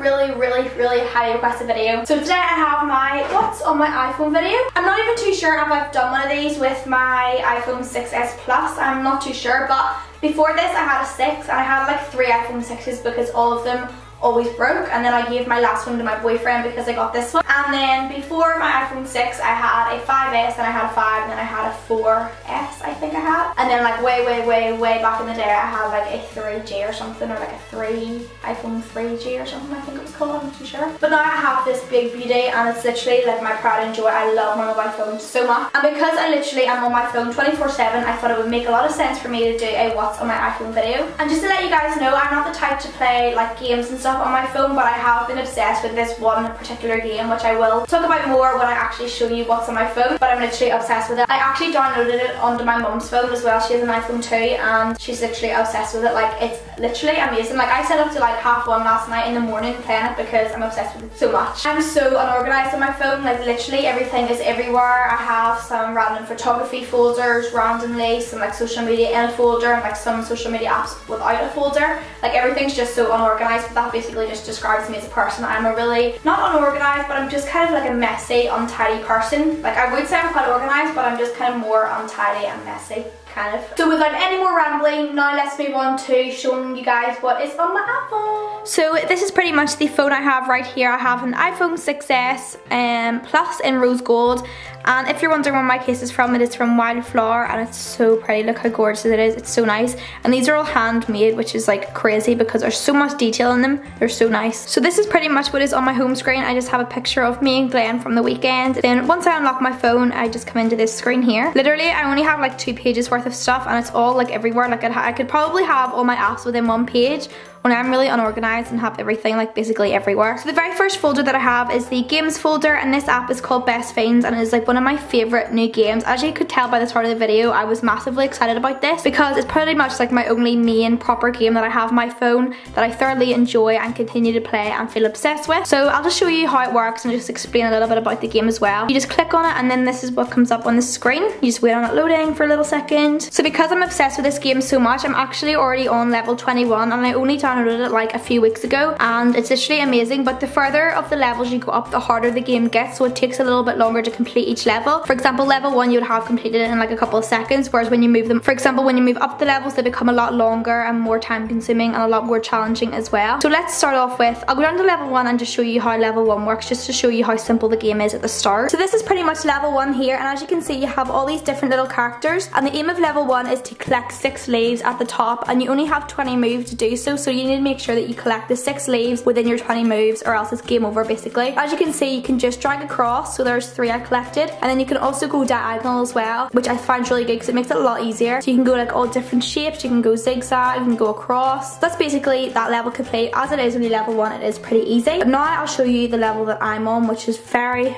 really highly requested video. So today I have my what's on my iPhone video. I'm not even too sure if I've done one of these with my iPhone 6s Plus. I'm not too sure, but before this I had a 6 and I had like 3 iPhone 6s because all of them always broke, and then I gave my last one to my boyfriend because I got this one. And then before my iPhone 6 I had a 5s, and I had a 5, and then I had a 4s I think I had. And then like way back in the day I had like a 3G or something, or like a iPhone 3G or something I think it was called, I'm not too sure. But now I have this big beauty and it's literally like my pride and joy. I love my mobile phone so much. And because I literally am on my phone 24/7, I thought it would make a lot of sense for me to do a what's on my iPhone video. And just to let you guys know, I'm not the type to play like games and stuff on my phone, but I have been obsessed with this one particular game, which I will talk about more when I actually show you what's on my phone. But I'm literally obsessed with it. I actually downloaded it onto my mum's phone as well. She has an iPhone 2 and she's literally obsessed with it. Like, it's literally amazing. Like, I set up to like 1:30 last night in the morning playing it because I'm obsessed with it so much. I'm so unorganized on my phone. Like, literally everything is everywhere. I have some random photography folders randomly, some like social media in a folder, and like some social media apps without a folder. Like, everything's just so unorganized, but that basically just describes me as a person. I'm a really, not unorganized, but I'm just kind of like a messy, untidy person. Like, I would say I'm quite organized, but I'm just kind of more untidy and messy, kind of. So without any more rambling, now let's move on to showing you guys what is on my iPhone. So this is pretty much the phone I have right here. I have an iPhone 6s Plus in rose gold. And if you're wondering where my case is from, it is from Wildflower, and it's so pretty. Look how gorgeous it is. It's so nice. And these are all handmade, which is like crazy because there's so much detail in them. They're so nice. So this is pretty much what is on my home screen. I just have a picture of me and Glenn from the weekend. Then once I unlock my phone, I just come into this screen here. Literally, I only have like 2 pages worth of stuff, and it's all like everywhere. Like, I could probably have all my apps within 1 page. When I'm really unorganized and have everything like basically everywhere. So the very first folder that I have is the games folder, and this app is called Best Fiends, and it is like one of my favorite new games. As you could tell by the start of the video, I was massively excited about this because it's pretty much like my only main proper game that I have on my phone that I thoroughly enjoy and continue to play and feel obsessed with. So I'll just show you how it works and just explain a little bit about the game as well. You just click on it, and then this is what comes up on the screen. You just wait on it loading for a little second. So because I'm obsessed with this game so much, I'm actually already on level 21, and I only downloaded it like a few weeks ago, and it's literally amazing. But the further of the levels you go up, the harder the game gets, so it takes a little bit longer to complete each level. For example, level 1 you would have completed it in like a couple of seconds, whereas when you move them, for example, when you move up the levels, they become a lot longer and more time consuming and a lot more challenging as well. So let's start off with, I'll go down to level 1 and just show you how level 1 works, just to show you how simple the game is at the start. So this is pretty much level 1 here, and as you can see, you have all these different little characters, and the aim of level 1 is to collect 6 leaves at the top, and you only have 20 moves to do so, so you need to make sure that you collect the 6 leaves within your 20 moves, or else it's game over basically. As you can see, you can just drag across, so there's 3 I collected, and then you can also go diagonal as well, which I find really good because it makes it a lot easier. So you can go like all different shapes, you can go zigzag, you can go across. That's basically that level complete. As it is only level 1, it is pretty easy. But now I'll show you the level that I'm on, which is very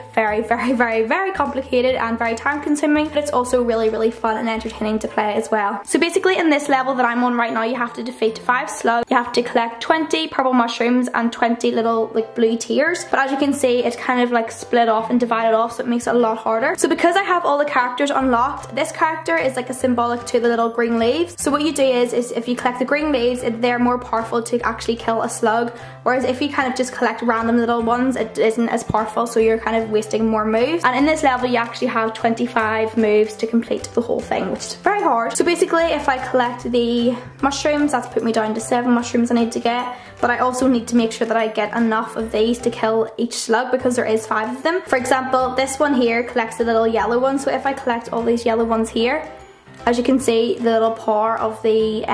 complicated and very time consuming, but it's also really fun and entertaining to play as well. So basically in this level that I'm on right now, you have to defeat 5 slugs, you have to collect 20 purple mushrooms and 20 little like blue tears. But as you can see, it's kind of like split off and divided off, so it makes it a lot harder. So because I have all the characters unlocked, this character is like a symbolic to the little green leaves. So what you do is if you collect the green leaves, they're more powerful to actually kill a slug, whereas if you kind of just collect random little ones, it isn't as powerful, so you're kind of wasting more moves. And in this level you actually have 25 moves to complete the whole thing, which is very hard. So basically if I collect the mushrooms, that's put me down to 7 mushrooms I need to get, but I also need to make sure that I get enough of these to kill each slug because there is 5 of them. For example, this one here collects the little yellow one, so if I collect all these yellow ones here, as you can see, the little power of the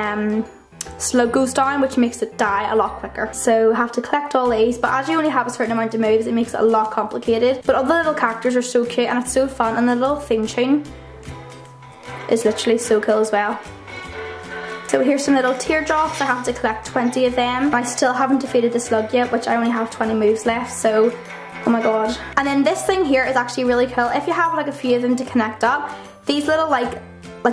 slug goes down, which makes it die a lot quicker. So I have to collect all these, but as you only have a certain amount of moves, it makes it a lot complicated. But all the little characters are so cute and it's so fun, and the little theme tune is literally so cool as well. So here's some little teardrops. I have to collect 20 of them. I still haven't defeated the slug yet, which I only have 20 moves left, so oh my god. And then this thing here is actually really cool. If you have like a few of them to connect up, these little like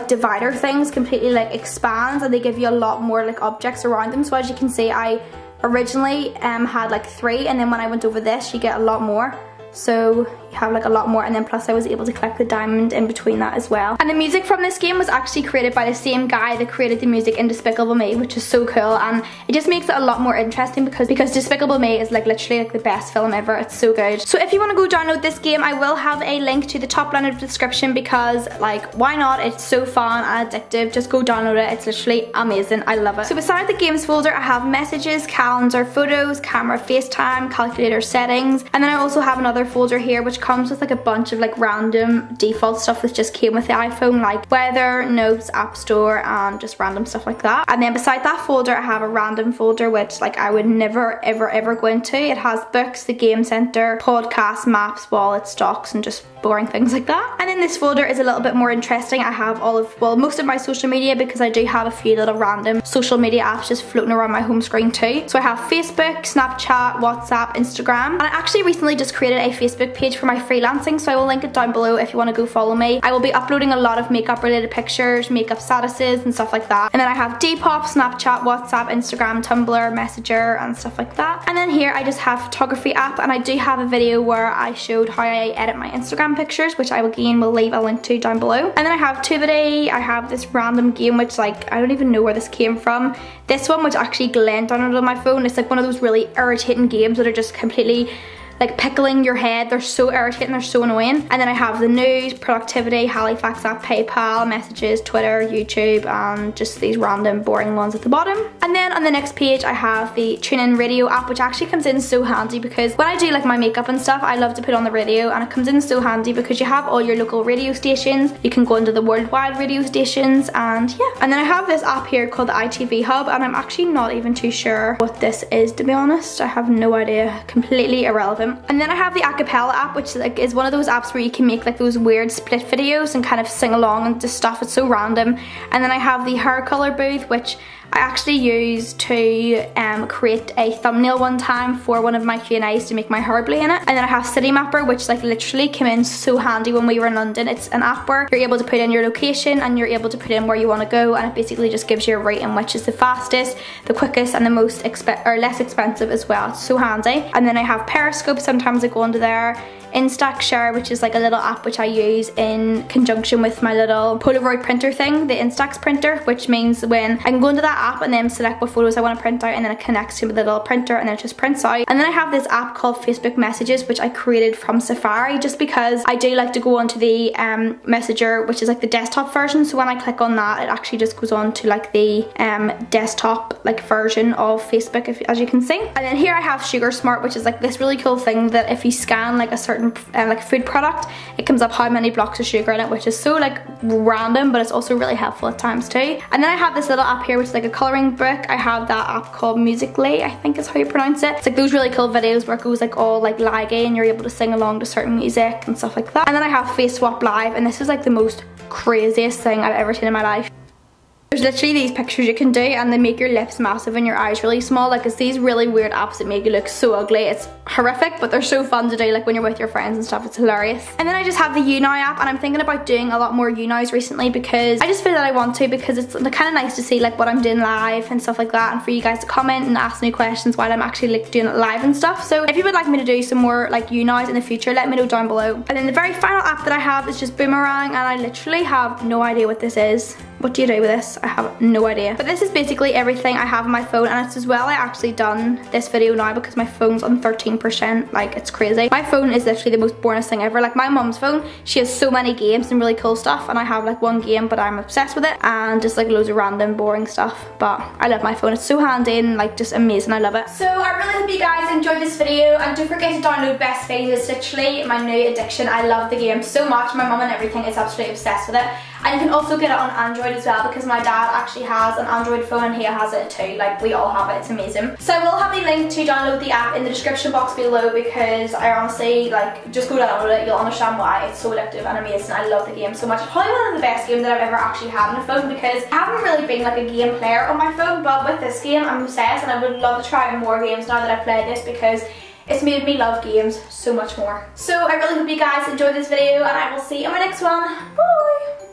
divider things completely like expands, and they give you a lot more like objects around them. So as you can see, I originally had like 3, and then when I went over this, you get a lot more. So you have like a lot more, and then plus I was able to collect the diamond in between that as well. And the music from this game was actually created by the same guy that created the music in Despicable Me, which is so cool, and it just makes it a lot more interesting because Despicable Me is like literally like the best film ever. It's so good. So if you want to go download this game, I will have a link to the top line of the description because like why not, it's so fun and addictive. Just go download it, it's literally amazing. I love it. So beside the games folder I have messages, calendar, photos, camera, FaceTime, calculator, settings, and then I also have another folder here which comes with like a bunch of like random default stuff that just came with the iPhone, like weather, notes, app store, and just random stuff like that. And then beside that folder I have a random folder which like I would never ever go into. It has books, the game center, podcasts, maps, wallets, stocks, and just boring things like that. And then this folder is a little bit more interesting. I have all of, well, most of my social media because I do have a few little random social media apps just floating around my home screen too. So I have Facebook, Snapchat, WhatsApp, Instagram, and I actually recently just created a Facebook page for my freelancing, so I will link it down below if you want to go follow me. I will be uploading a lot of makeup related pictures, makeup statuses and stuff like that. And then I have Depop, Snapchat, WhatsApp, Instagram, Tumblr, Messenger and stuff like that. And then here I just have photography app, and I do have a video where I showed how I edit my Instagram pictures, which I again will leave a link to down below. And then I have Tubity, I have this random game which like I don't even know where this came from. This one which actually Glenn downloaded on my phone. It's like one of those really irritating games that are just completely like pickling your head. They're so irritating, they're so annoying. And then I have the news, productivity, Halifax app, PayPal, messages, Twitter, YouTube, and just these random boring ones at the bottom. And then on the next page I have the TuneIn radio app, which actually comes in so handy because when I do like my makeup and stuff, I love to put on the radio, and it comes in so handy because you have all your local radio stations. You can go into the worldwide radio stations, and yeah. And then I have this app here called the ITV Hub, and I'm actually not even too sure what this is, to be honest. I have no idea, completely irrelevant. And then I have the Acapella app, which like is one of those apps where you can make like those weird split videos and kind of sing along and just stuff. It's so random. And then I have the hair color booth, which I actually used to create a thumbnail one time for one of my Q&As to make my hair blue in it. And then I have Citymapper, which like literally came in so handy when we were in London. It's an app where you're able to put in your location and you're able to put in where you want to go, and it basically just gives you a rating which is the fastest, the quickest, and the most less expensive as well. It's so handy. And then I have Periscope. Sometimes I go into there. Instax Share, which is like a little app which I use in conjunction with my little Polaroid printer thing, the Instax printer, which means when I can go into that app and then select what photos I want to print out, and then it connects to the little printer and then it just prints out. And then I have this app called Facebook Messages, which I created from Safari just because I do like to go onto the Messenger, which is like the desktop version. So when I click on that, it actually just goes on to like the desktop like version of Facebook, as you can see. And then here I have Sugar Smart, which is like this really cool thing that if you scan like a certain like food product, it comes up how many blocks of sugar in it, which is so like random, but it's also really helpful at times too. And then I have this little app here which is like a coloring book. I have that app called Musical.ly, I think is how you pronounce it. It's like those really cool videos where it goes like all like laggy and you're able to sing along to certain music and stuff like that. And then I have Face Swap Live, and this is like the most craziest thing I've ever seen in my life. There's literally these pictures you can do and they make your lips massive and your eyes really small. Like it's these really weird apps that make you look so ugly. It's horrific, but they're so fun to do like when you're with your friends and stuff. It's hilarious. And then I just have the YouNow app, and I'm thinking about doing a lot more YouNows recently because I just feel that I want to, because it's kind of nice to see like what I'm doing live and stuff like that, and for you guys to comment and ask me questions while I'm actually like doing it live and stuff. So if you would like me to do some more like YouNows in the future, let me know down below. And then the very final app that I have is just Boomerang, and I literally have no idea what this is. What do you do with this? I have no idea. But this is basically everything I have on my phone, and it's as well I actually done this video now because my phone's on 13%. Like it's crazy. My phone is literally the most boringest thing ever. Like my mum's phone, she has so many games and really cool stuff, and I have like one game but I'm obsessed with it, and just like loads of random boring stuff. But I love my phone. It's so handy and like just amazing. I love it. So I really hope you guys enjoyed this video, and don't forget to download Best Fiends. It's literally my new addiction. I love the game so much. My mum and everything is absolutely obsessed with it. And you can also get it on Android as well, because my dad actually has an Android phone and he has it too. Like we all have it. It's amazing. So I will have the link to download the app in the description box below, because I honestly like just go download it. You'll understand why. It's so addictive and amazing. I love the game so much. It's probably one of the best games that I've ever actually had on a phone, because I haven't really been like a game player on my phone, but with this game I'm obsessed, and I would love to try more games now that I play this, because it's made me love games so much more. So I really hope you guys enjoyed this video, and I will see you in my next one. Bye!